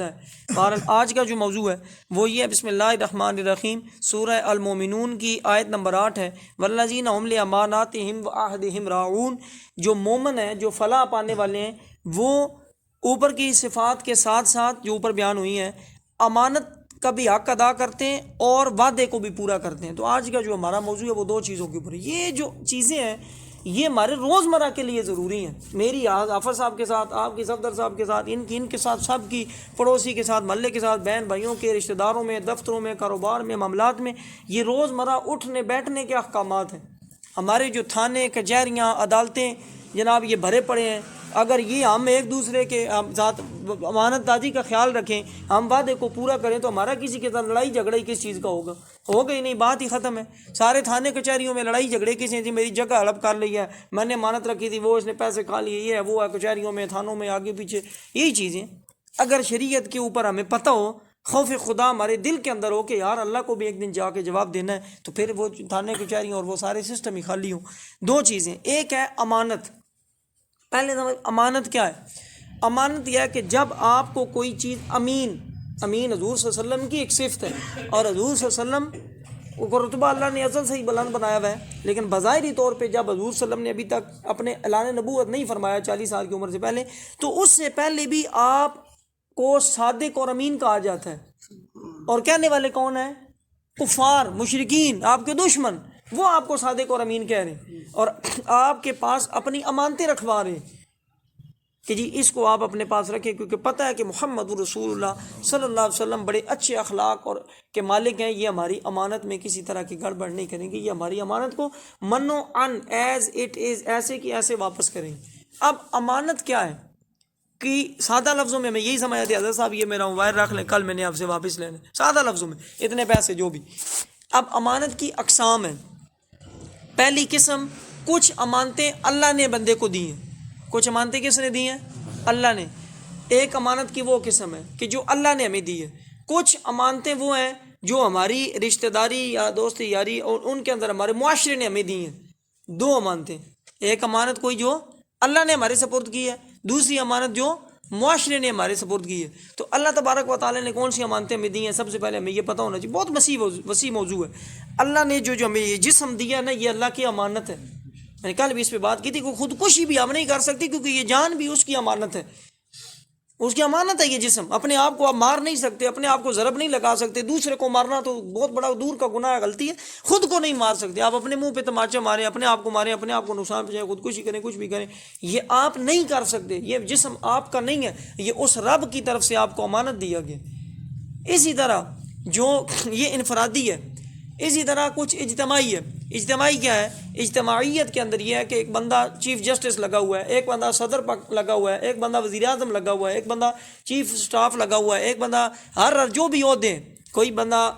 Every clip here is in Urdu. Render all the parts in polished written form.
ہے۔ بہرحال آج کا جو موضوع ہے وہ یہ ہے، بسم اللہ الرحمن الرحیم، سورہ المومنون کی آیت نمبر 8 ہے، والذین هم لاماناتہم وعہدہم راعون۔ جو مومن ہیں، جو فلاح پانے والے ہیں، وہ اوپر کی صفات کے ساتھ ساتھ جو اوپر بیان ہوئی ہیں، امانت کا بھی حق ادا کرتے ہیں اور وعدے کو بھی پورا کرتے ہیں۔ تو آج کا جو ہمارا موضوع ہے وہ دو چیزوں کے اوپر ہے۔ یہ جو چیزیں ہیں یہ ہمارے روزمرہ کے لیے ضروری ہیں، میری آفر صاحب کے ساتھ، آپ کی صفدر صاحب کے ساتھ، ان کے ساتھ، سب کی، پڑوسی کے ساتھ، محلے کے ساتھ، بہن بھائیوں کے، رشتہ داروں میں، دفتروں میں، کاروبار میں، معاملات میں، یہ روزمرہ اٹھنے بیٹھنے کے احکامات ہیں۔ ہمارے جو تھانے، کچہریاں، عدالتیں جناب یہ بھرے پڑے ہیں۔ اگر یہ ہم ایک دوسرے کے ساتھ امانت داری کا خیال رکھیں، ہم وعدے کو پورا کریں، تو ہمارا کسی کے ساتھ لڑائی جھگڑا ہی کس چیز کا ہوگا ہی نہیں، بات ہی ختم ہے۔ سارے تھانے کچہریوں میں لڑائی جھگڑے کس ہیں؟ جی میری جگہ ہڑپ کر لی ہے، میں نے امانت رکھی تھی، وہ اس نے پیسے کھا لیے، یہ ہے وہ ہے، کچہریوں میں، تھانوں میں، آگے پیچھے، یہی چیزیں۔ اگر شریعت کے اوپر ہمیں پتہ ہو، خوف خدا ہمارے دل کے اندر ہو کہ یار اللہ کو بھی ایک دن جا کے جواب دینا ہے، تو پھر وہ تھانے کچہریوں اور وہ سارے سسٹم ہی خالی ہوں۔ دو چیزیں، ایک ہے امانت۔ پہلے امانت کیا ہے؟ امانت یہ ہے کہ جب آپ کو کوئی چیز، امین حضور صلی اللہ علیہ وسلم کی ایک صفت ہے، اور حضور صلی اللہ علیہ وسلم کو رتبہ اللہ نے ازل سے ہی بلند بنایا ہوا ہے، لیکن بظاہری طور پہ جب حضور صلی اللہ علیہ وسلم نے ابھی تک اپنے اعلان نبوت نہیں فرمایا 40 سال کی عمر سے پہلے، تو اس سے پہلے بھی آپ کو صادق اور امین کہا جاتا ہے۔ اور کہنے والے کون ہیں؟ کفار، مشرکین، آپ کے دشمن، وہ آپ کو صادق اور امین کہہ رہے ہیں، اور آپ کے پاس اپنی امانتیں رکھوا رہے ہیں کہ جی اس کو آپ اپنے پاس رکھیں، کیونکہ پتہ ہے کہ محمد رسول اللہ صلی اللہ علیہ وسلم بڑے اچھے اخلاق اور کے مالک ہیں، یہ ہماری امانت میں کسی طرح کی گڑبڑ نہیں کریں گے، یہ ہماری امانت کو منو ان ایز اٹ از، ایسے کی ایسے واپس کریں گے۔ اب امانت کیا ہے کہ سادہ لفظوں میں یہی سمجھا دیا، حضرت صاحب یہ میرا موبائل رکھ لیں، کل میں نے آپ سے واپس لینا، سادہ لفظوں میں اتنے پیسے جو بھی۔ اب امانت کی اقسام ہیں۔ پہلی قسم، کچھ امانتیں اللہ نے بندے کو دی ہیں۔ کچھ امانتیں کس نے دی ہیں؟ اللہ نے۔ ایک امانت کی وہ قسم ہے کہ جو اللہ نے ہمیں دی ہے۔ کچھ امانتیں وہ ہیں جو ہماری رشتہ داری یا دوستی یاری اور ان کے اندر ہمارے معاشرے نے ہمیں دی ہیں۔ دو امانتیں، ایک امانت کوئی جو اللہ نے ہمارے سپرد کی ہے، دوسری امانت جو معاشرے نے ہمارے سپرد کی ہے۔ تو اللہ تبارک و تعالیٰ نے کون سی امانتیں ہمیں دی ہیں؟ سب سے پہلے ہمیں یہ پتہ ہونا چاہیے، بہت وسیع موضوع ہے۔ اللہ نے جو ہمیں یہ جسم دیا نا، یہ اللہ کی امانت ہے۔ میں نے کل بھی اس پہ بات کی تھی کہ خودکشی بھی ہم نہیں کر سکتی، کیونکہ یہ جان بھی اس کی امانت ہے، اس کی امانت ہے یہ جسم۔ اپنے آپ کو آپ مار نہیں سکتے، اپنے آپ کو ضرب نہیں لگا سکتے، دوسرے کو مارنا تو بہت بڑا دور کا گناہ ہے، غلطی ہے۔ خود کو نہیں مار سکتے آپ، اپنے منہ پہ تماچا ماریں، اپنے آپ کو ماریں، اپنے آپ کو نقصان پہنچائیں، خودکشی کریں، کچھ بھی کریں، یہ آپ نہیں کر سکتے۔ یہ جسم آپ کا نہیں ہے، یہ اس رب کی طرف سے آپ کو امانت دیا گیا۔ اسی طرح جو یہ انفرادی ہے، اسی طرح کچھ اجتماعی ہے۔ اجتماعی کیا ہے؟ اجتماعیت کے اندر یہ ہے کہ ایک بندہ چیف جسٹس لگا ہوا ہے، ایک بندہ صدر لگا ہوا ہے، ایک بندہ وزیر اعظم لگا ہوا ہے، ایک بندہ چیف سٹاف لگا ہوا ہے، ایک بندہ ہر جو بھی عہدے، کوئی بندہ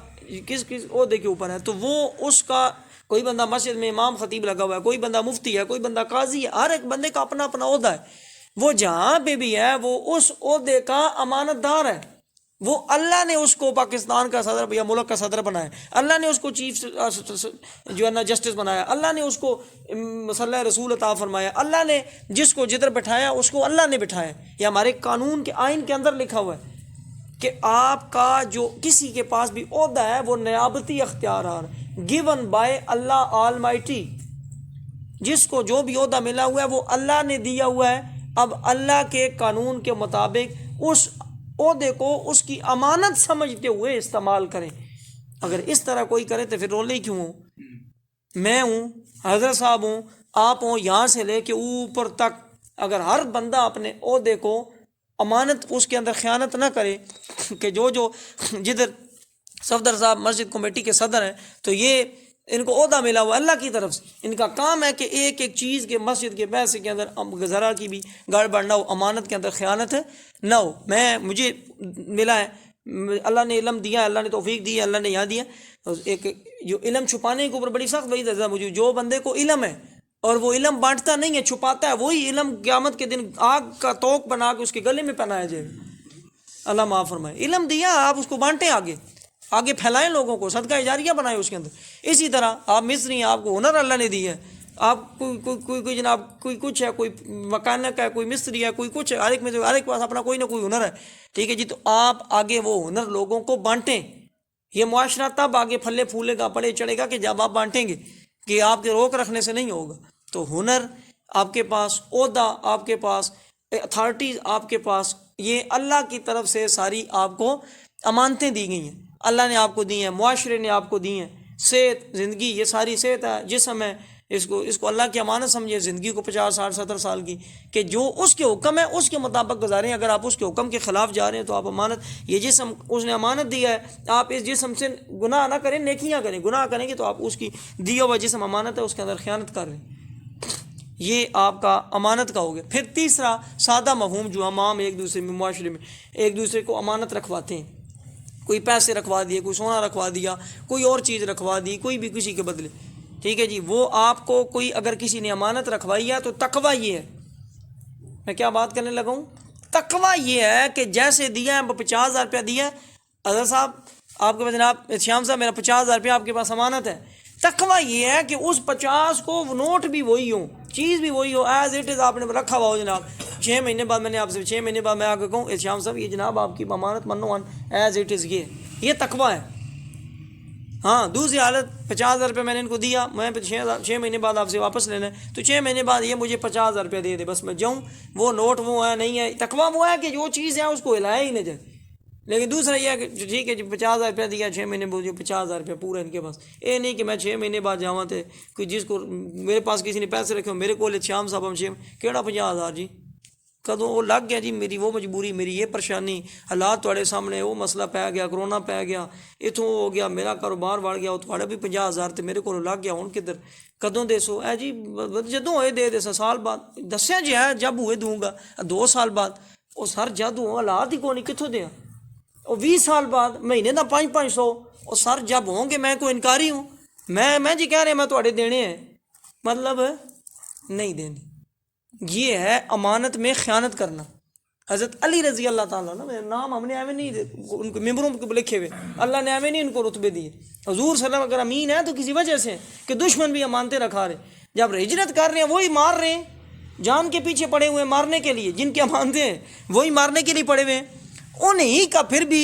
کس عہدے کے اوپر ہے، تو وہ اس کا، کوئی بندہ مسجد میں امام خطیب لگا ہوا ہے، کوئی بندہ مفتی ہے، کوئی بندہ قاضی ہے، ہر ایک بندے کا اپنا اپنا عہدہ ہے۔ وہ جہاں پہ بھی ہے وہ اس عہدے کا امانت دار ہے۔ وہ اللہ نے اس کو پاکستان کا صدر یا ملک کا صدر بنایا، اللہ نے اس کو چیف جو ہے نا جسٹس بنایا، اللہ نے اس کو صلی رسول عطا فرمایا، اللہ نے جس کو جدھر بٹھایا اس کو اللہ نے بٹھایا۔ یہ ہمارے قانون کے آئین کے اندر لکھا ہوا ہے کہ آپ کا جو کسی کے پاس بھی عہدہ ہے وہ نیابتی اختیارات given by اللہ آلمائٹی، جس کو جو بھی عہدہ ملا ہوا ہے وہ اللہ نے دیا ہوا ہے۔ اب اللہ کے قانون کے مطابق اس عہدے کو اس کی امانت سمجھتے ہوئے استعمال کریں۔ اگر اس طرح کوئی کرے تو پھر رولے کیوں ہوں؟ میں ہوں، حضرت صاحب ہوں، آپ ہوں، یہاں سے لے کے اوپر تک، اگر ہر بندہ اپنے عہدے کو امانت اس کے اندر خیانت نہ کرے کہ جو جدھر صفدر صاحب مسجد کمیٹی کے صدر ہیں تو یہ ان کو عہدہ ملا ہوا اللہ کی طرف سے، ان کا کام ہے کہ ایک ایک چیز کے مسجد کے پیسے کے اندر ذرا کی بھی گڑبڑ نہ ہو، امانت کے اندر خیانت نہ ہو۔ مجھے ملا ہے، اللہ نے علم دیا، اللہ نے توفیق دی ہے، اللہ نے یہاں دیا، ایک جو علم چھپانے کے اوپر بڑی سخت وعید ہے مجھے، جو بندے کو علم ہے اور وہ علم بانٹتا نہیں ہے، چھپاتا ہے، وہی علم قیامت کے دن آگ کا توق بنا کے اس کے گلے میں پہنایا جائے گا۔ اللہ معاف فرمائے۔ علم دیا، آپ اس کو بانٹیں، آگے پھیلائیں، لوگوں کو صدقہ جاریہ بنائیں اس کے اندر۔ اسی طرح آپ مصری ہیں، آپ کو ہنر اللہ نے دی ہے، آپ کوئی جناب کوئی کچھ ہے، کوئی مکانک ہے، کوئی مستری ہے، کوئی کچھ ہے، ہر ایک میں ہر ایک پاس اپنا کوئی نہ کوئی ہنر ہے، ٹھیک ہے جی، تو آپ آگے وہ ہنر لوگوں کو بانٹیں۔ یہ معاشرہ تب آگے پھلے پھولے گا، بڑھے چڑھے گا کہ جب آپ بانٹیں گے، کہ آپ کے روک رکھنے سے نہیں ہوگا۔ تو ہنر آپ کے پاس، عہدہ آپ کے پاس، اتھارٹیز آپ کے پاس، یہ اللہ کی طرف سے ساری آپ کو امانتیں دی گئی ہیں، اللہ نے آپ کو دی ہیں، معاشرے نے آپ کو دی ہیں۔ صحت، زندگی، یہ ساری صحت ہے، جسم ہے، اس کو اللہ کی امانت سمجھے، زندگی کو 50 60 70 سال کی، کہ جو اس کے حکم ہے اس کے مطابق گزاریں۔ اگر آپ اس کے حکم کے خلاف جا رہے ہیں تو آپ امانت، یہ جسم اس نے امانت دیا ہے، آپ اس جسم سے گناہ نہ کریں، نیکیاں کریں، گناہ کریں گے تو آپ اس کی دیا ہوا جسم امانت ہے، اس کے اندر خیانت کر رہے ہیں، یہ آپ کا امانت کا ہو گیا۔ پھر تیسرا سادہ مفہوم جو عام ایک دوسرے میں، معاشرے میں ایک دوسرے کو امانت رکھواتے ہیں، کوئی پیسے رکھوا دیے، کوئی سونا رکھوا دیا، کوئی اور چیز رکھوا دی، کوئی بھی کسی کے بدلے، ٹھیک ہے جی، وہ آپ کو کوئی اگر کسی نے امانت رکھوائی ہے تو تقویٰ یہ ہے، میں کیا بات کرنے لگا ہوں، تقویٰ یہ ہے کہ جیسے دیا ہے 50,000 روپیہ دیا ہے، اظہر صاحب آپ کے پاس، جناب شیام صاحب میرا 50,000 روپیہ آپ کے پاس امانت ہے، تقویٰ یہ ہے کہ اس 50 کو نوٹ بھی وہی ہوں، چیز بھی وہی ہو، ایز اٹ از آپ نے رکھا ہوا ہو جناب، 6 مہینے بعد میں نے آپ سے 6 مہینے بعد میں آ کے کہوں شیام صاحب یہ جناب آپ کی امانت منو ایز اٹ از، یہ تقویٰ ہے۔ ہاں دوسری حالت 50,000 روپے میں نے ان کو دیا، میں 6 مہینے بعد آپ سے واپس لینا ہے، تو 6 مہینے بعد یہ مجھے 50,000 روپے دے دے، بس میں جاؤں، وہ نوٹ وہ ہے نہیں ہے، تقویٰ وہ ہے کہ جو چیز ہے اس کو ہلایا ہی نہ جائے۔ لیکن دوسرا یہ ہے کہ ٹھیک ہے جی 50,000 روپیہ دیا، 6 مہینے بعد 50,000 روپیہ پورا ان کے پاس، یہ نہیں کہ میں 6 مہینے بعد جاواں تے کوئی جس کو میرے پاس کسی نے پیسے رکھے ہو میرے کو شیام صاحب ہم کیڑا 50,000 جی کدوں وہ لگ گیا جی، میری وہ مجبوری، میری یہ پریشانی، حالات تھوڑے سامنے، وہ مسئلہ پی گیا، کرونا پی گیا، اتوں ہو گیا، میرا کاروبار بڑھ گیا، وہ تھوڑے بھی 50,000 تے میرے کو لگ گیا، ہوں کدھر کدوں دے سو جی جدوں ہوئے دے سا، سال بعد دسیا جی ہے جب ہوئے دوں گا، 2 سال بعد وہ سر جد ہوں حالات ہی کو نہیں کتوں دیا، وہ 20 سال بعد مہینے دا 500 وہ سر جب ہوں گے، میں کوئی انکاری ہوں، میں جی کہہ رہے میں تھوڑے دینے ہیں، مطلب نہیں دینے، یہ ہے امانت میں خیانت کرنا۔ حضرت علی رضی اللہ تعالیٰ نا، نام ہم نے ایویں نہیں ان کو ممبروں پہ لکھے ہوئے، اللہ نے ایویں نہیں ان کو رتبے دیے، حضور صلی اللہ علیہ وسلم اگر امین ہے تو کسی وجہ سے کہ دشمن بھی امانتیں رکھا رہے، جب ہجرت کر رہے ہیں وہی مار رہے ہیں، جان کے پیچھے پڑے ہوئے ہیں مارنے کے لیے، جن کی امانتیں ہیں وہی مارنے کے لیے پڑے ہوئے ہیں، انہیں کا پھر بھی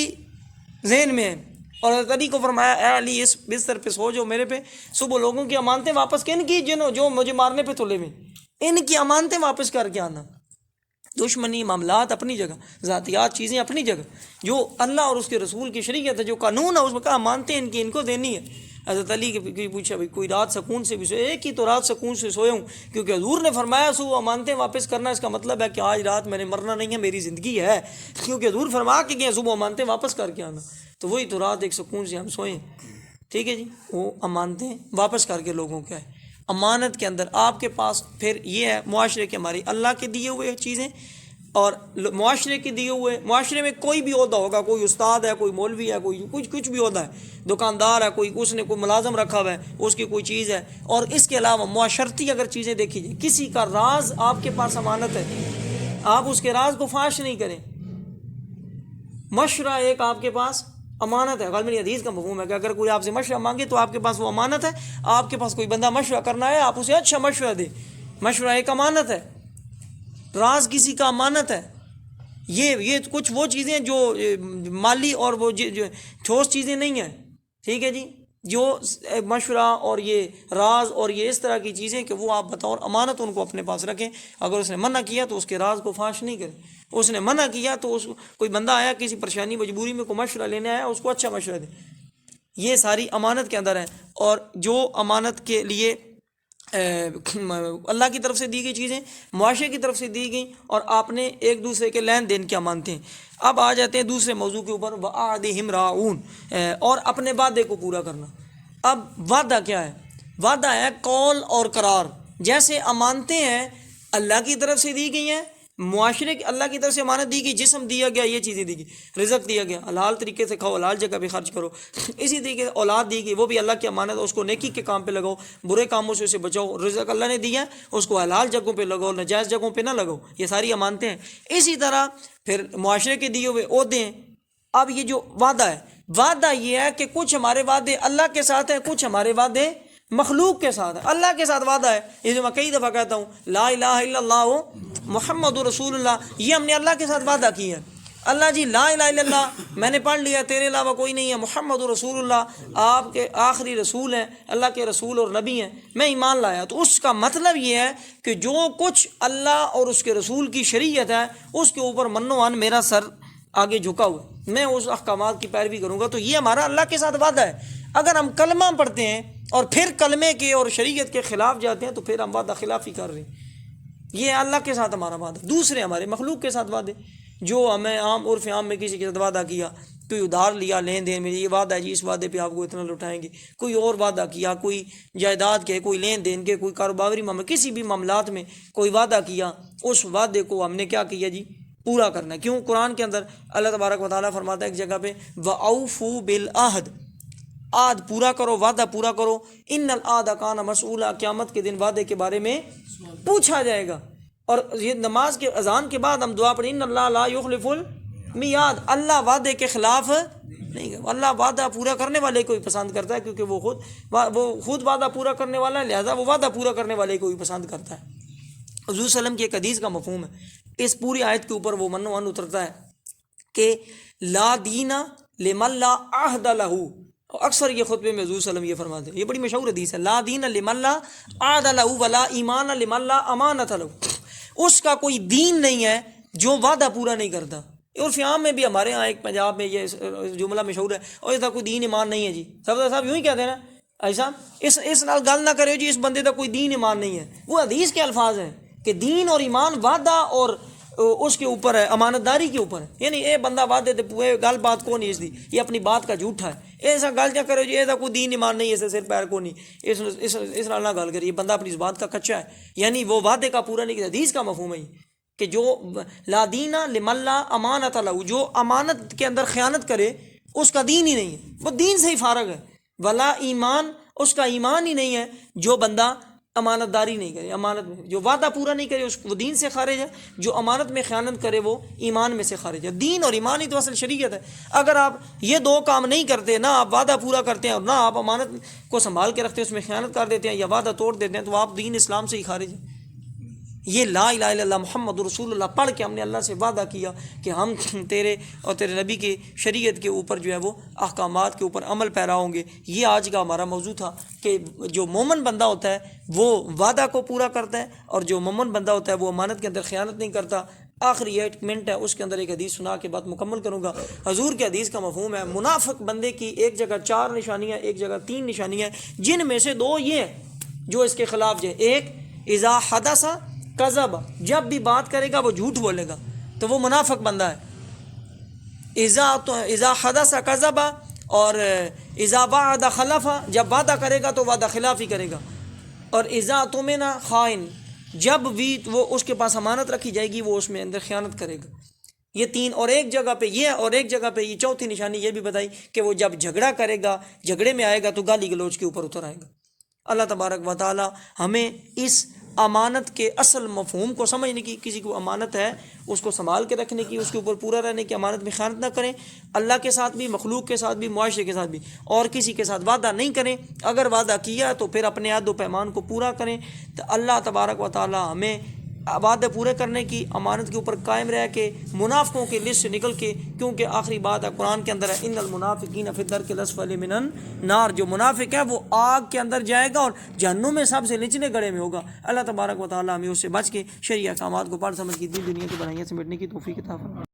ذہن میں ہے، اور حضرت علی کو فرمایا اے علی اس بستر پہ سو جو میرے پہ، صبح لوگوں کی امانتیں واپس کن کی جنہوں جو مجھے مارنے پہ تلے ہوئے، ان کی امانتیں واپس کر کے آنا۔ دشمنی معاملات اپنی جگہ، ذاتیات چیزیں اپنی جگہ، جو اللہ اور اس کے رسول کی شریعت ہے، جو قانون ہے اس میں کہا امانتیں ان کو دینی ہے۔ حضرت علی کے پوچھا بھائی کوئی رات سکون سے بھی سوئے، ایک ہی تو رات سکون سے سویا ہوں، کیونکہ حضور نے فرمایا سو امانتیں واپس کرنا، اس کا مطلب ہے کہ آج رات میں نے مرنا نہیں ہے، میری زندگی ہے، کیونکہ حضور فرما کے گئے صبح امانتیں واپس کر کے آنا، تو وہی تو رات ایک سکون سے ہم سوئیں، ٹھیک ہے جی، وہ امانتیں واپس کر کے لوگوں کے آئے۔ امانت کے اندر آپ کے پاس پھر یہ ہے معاشرے کے، ہماری اللہ کے دیے ہوئے چیزیں اور معاشرے کے دیے ہوئے، معاشرے میں کوئی بھی عہدہ ہوگا، کوئی استاد ہے، کوئی مولوی ہے، کوئی کچھ بھی عہدہ ہے، دکاندار ہے، کوئی اس نے کوئی ملازم رکھا ہوا ہے، اس کی کوئی چیز ہے، اور اس کے علاوہ معاشرتی اگر چیزیں دیکھی جائیں، کسی کا راز آپ کے پاس امانت ہے، آپ اس کے راز کو فاش نہیں کریں۔ مشورہ ایک آپ کے پاس امانت ہے، غالباً حدیث کا مفہوم ہے کہ اگر کوئی آپ سے مشورہ مانگے تو آپ کے پاس وہ امانت ہے، آپ کے پاس کوئی بندہ مشورہ کرنا ہے آپ اسے اچھا مشورہ دے، مشورہ ایک امانت ہے، راز کسی کا امانت ہے۔ یہ کچھ وہ چیزیں جو مالی اور وہ جو ٹھوس چیزیں نہیں ہیں، ٹھیک ہے جی، جو مشورہ اور یہ راز اور یہ اس طرح کی چیزیں کہ وہ آپ بطور امانت ان کو اپنے پاس رکھیں، اگر اس نے منع کیا تو اس کے راز کو فاش نہیں کریں، اس نے منع کیا تو کوئی بندہ آیا کسی پریشانی مجبوری میں کوئی مشورہ لینے آیا اس کو اچھا مشورہ دیں، یہ ساری امانت کے اندر ہے۔ اور جو امانت کے لیے اللہ کی طرف سے دی گئی چیزیں، معاشرے کی طرف سے دی گئیں، اور آپ نے ایک دوسرے کے لین دین کیا مانتے ہیں۔ اب آ جاتے ہیں دوسرے موضوع کے اوپر، وَعَدِهِمْ رَاعُونَ، اور اپنے وعدے کو پورا کرنا۔ اب وعدہ کیا ہے؟ وعدہ ہے قول اور قرار، جیسے امانتیں ہیں اللہ کی طرف سے دی گئی ہیں، معاشرے کی اللہ کی طرف سے امانت دی گئی، جسم دیا گیا، یہ چیزیں دی گئی، رزق دیا گیا، حلال طریقے سے کھاؤ، حلال جگہ پہ خرچ کرو، اسی طریقے سے اولاد دی گئی، وہ بھی اللہ کی امانت ہے، اس کو نیکی کے کام پہ لگاؤ، برے کاموں سے اسے بچاؤ، رزق اللہ نے دیا ہے اس کو حلال جگہوں پہ لگاؤ، ناجائز جگہوں پہ نہ لگاؤ، یہ ساری امانتیں ہیں۔ اسی طرح پھر معاشرے کے دیے ہوئے عہدے ہیں۔ اب یہ جو وعدہ ہے، وعدہ یہ ہے کہ کچھ ہمارے وعدے اللہ کے ساتھ ہیں، کچھ ہمارے وعدے مخلوق کے ساتھ ہے، اللہ کے ساتھ وعدہ ہے۔ یہ جو میں کئی دفعہ کہتا ہوں لا الہ الا اللہ محمد رسول اللہ، یہ ہم نے اللہ کے ساتھ وعدہ کیا ہے۔ اللہ جی لا الہ الا اللہ میں نے پڑھ لیا، تیرے علاوہ کوئی نہیں ہے، محمد رسول اللہ آپ کے آخری رسول ہیں، اللہ کے رسول اور نبی ہیں، میں ایمان لایا۔ تو اس کا مطلب یہ ہے کہ جو کچھ اللہ اور اس کے رسول کی شریعت ہے اس کے اوپر من و عن میرا سر آگے جھکا ہوا ہے، میں اس احکامات کی پیروی کروں گا۔ تو یہ ہمارا اللہ کے ساتھ وعدہ ہے۔ اگر ہم کلمہ پڑھتے ہیں اور پھر کلمے کے اور شریعت کے خلاف جاتے ہیں تو پھر ہم وعدہ خلافی کر رہے ہیں۔ یہ اللہ کے ساتھ ہمارا وعدہ۔ دوسرے ہمارے مخلوق کے ساتھ وعدے، جو ہمیں عام عرف عام میں کسی کے ساتھ وعدہ کیا، کوئی ادھار لیا لین دین میں، یہ وعدہ ہے جی اس وعدے پہ آپ کو اتنا لوٹائیں گے، کوئی اور وعدہ کیا، کوئی جائیداد کے، کوئی لین دین کے، کوئی کاروباری معاملہ، کسی بھی معاملات میں کوئی وعدہ کیا، اس وعدے کو ہم نے کیا کیا جی پورا کرنا ہے۔ کیوں؟ قرآن کے اندر اللہ تبارک و تعالیٰ فرماتا ہے ایک جگہ پہ وَأَوْفُوا بِالْعَهْدِ، عہد پورا کرو، وعدہ پورا کرو، ان العہد کان مسئولا، قیامت کے دن وعدے کے بارے میں پوچھا جائے گا۔ اور یہ نماز کے اذان کے بعد ہم دعا پڑھیں ان اللہ لا یخلف المیعاد، اللہ وعدے کے خلاف نہیں، اللہ وعدہ پورا کرنے والے کو ہی پسند کرتا ہے، کیونکہ وہ خود وعدہ پورا کرنے والا ہے، لہذا وہ وعدہ پورا کرنے والے کو ہی پسند کرتا ہے۔ حضور صلی اللہ علیہ وسلم کی ایک حدیث کا مفہوم ہے، اس پوری آیت کے اوپر وہ من و عن اترتا ہے کہ لا دین لمن لا عہد لہ، اکثر یہ خطبے میں حضور صلی اللہ علیہ وسلم یہ فرماتے ہیں، یہ بڑی مشہور حدیث ہے، لا دین لمن لا عہد لہ ولا ایمان لمن لا امانت لہ، اس کا کوئی دین نہیں ہے جو وعدہ پورا نہیں کرتا۔ اور عام میں بھی ہمارے ہاں ایک پنجاب میں یہ جملہ مشہور ہے، اور اس کا کوئی دین ایمان نہیں ہے جی، صاحب یوں ہی کہتے ہیں نا، ایسا اس نال گل نہ کرے جی اس بندے کا کوئی دین ایمان نہیں ہے، وہ حدیث کے الفاظ ہیں کہ دین اور ایمان وعدہ اور اس کے اوپر ہے، امانت داری کے اوپر ہے، یعنی اے بندہ وعدے تے پوئے گل بات کو نہیں اس دی، یہ اپنی بات کا جھوٹا ہے، ایسا گل نہ کرو جی ایسا کوئی دین ایمان نہیں ہے، اسے سر پیر کو نہیں، اس نال نہ گل کریے، بندہ اپنی اس بات کا کچا ہے، یعنی وہ وعدے کا پورا نہیں کرتا۔ حدیث کا مفہوم ہے کہ جو لا دین لمن لا امانت لہ، جو امانت کے اندر خیانت کرے اس کا دین ہی نہیں ہے، وہ دین سے ہی فارغ ہے، ولا ایمان، اس کا ایمان ہی نہیں ہے، جو بندہ امانت داری نہیں کرے، امانت میں جو وعدہ پورا نہیں کرے وہ دین سے خارج ہے، جو امانت میں خیانت کرے وہ ایمان میں سے خارج ہے۔ دین اور ایمان ہی تو اصل شریعت ہے۔ اگر آپ یہ دو کام نہیں کرتے، نہ آپ وعدہ پورا کرتے ہیں اور نہ آپ امانت کو سنبھال کے رکھتے ہیں، اس میں خیانت کر دیتے ہیں یا وعدہ توڑ دیتے ہیں، تو آپ دین اسلام سے ہی خارج ہیں۔ یہ لا الہ الا اللہ محمد رسول اللہ پڑھ کے ہم نے اللہ سے وعدہ کیا کہ ہم تیرے اور تیرے نبی کی شریعت کے اوپر جو ہے وہ احکامات کے اوپر عمل پیرا ہوں گے۔ یہ آج کا ہمارا موضوع تھا کہ جو مومن بندہ ہوتا ہے وہ وعدہ کو پورا کرتا ہے، اور جو مومن بندہ ہوتا ہے وہ امانت کے اندر خیانت نہیں کرتا۔ آخری 8 منٹ ہے، اس کے اندر ایک حدیث سنا کے بعد مکمل کروں گا۔ حضور کے حدیث کا مفہوم ہے منافق بندے کی ایک جگہ 4 نشانیاں، ایک جگہ 3 نشانیاں، جن میں سے 2 یہ ہیں جو اس کے خلاف جائے۔ ایک اذا حدث کذب، جب بھی بات کرے گا وہ جھوٹ بولے گا، تو وہ منافق بندہ ہے۔ اذا حدث کذب، اور اذا وعد خلف، جب وعدہ کرے گا تو وعدہ خلافی کرے گا، اور اذا اؤتمن خائن، جب بھی وہ اس کے پاس امانت رکھی جائے گی وہ اس میں اندر خیانت کرے گا۔ یہ 3، اور ایک جگہ پہ یہ، اور ایک جگہ پہ یہ چوتھی نشانی یہ بھی بتائی کہ وہ جب جھگڑا کرے گا، جھگڑے میں آئے گا تو گالی گلوچ کے اوپر اتر آئے گا۔ اللہ تبارک و تعالی ہمیں اس امانت کے اصل مفہوم کو سمجھنے کی، کسی کو امانت ہے اس کو سنبھال کے رکھنے کی، اس کے اوپر پورا رہنے کی، امانت میں خیانت نہ کریں، اللہ کے ساتھ بھی، مخلوق کے ساتھ بھی، معاشرے کے ساتھ بھی، اور کسی کے ساتھ وعدہ نہیں کریں، اگر وعدہ کیا تو پھر اپنے عہد و پیمان کو پورا کریں۔ تو اللہ تبارک و تعالی ہمیں وعدے پورے کرنے کی، امانت کے اوپر قائم رہ کے، منافقوں کی لسٹ سے نکل کے، کیونکہ آخری بات ہے قرآن کے اندر ہے ان المنافقین فی الدرک الاسفل من النار، جو منافق ہے وہ آگ کے اندر جائے گا اور جہنم میں سب سے نچلے گڑھے میں ہوگا۔ اللہ تبارک و تعالی ہمیں اس سے بچ کے شرعی احکامات کو پڑھ سمجھ کے دین دنیا کی بنائیاں سمیٹنے کی توفیق عطا فرمائے۔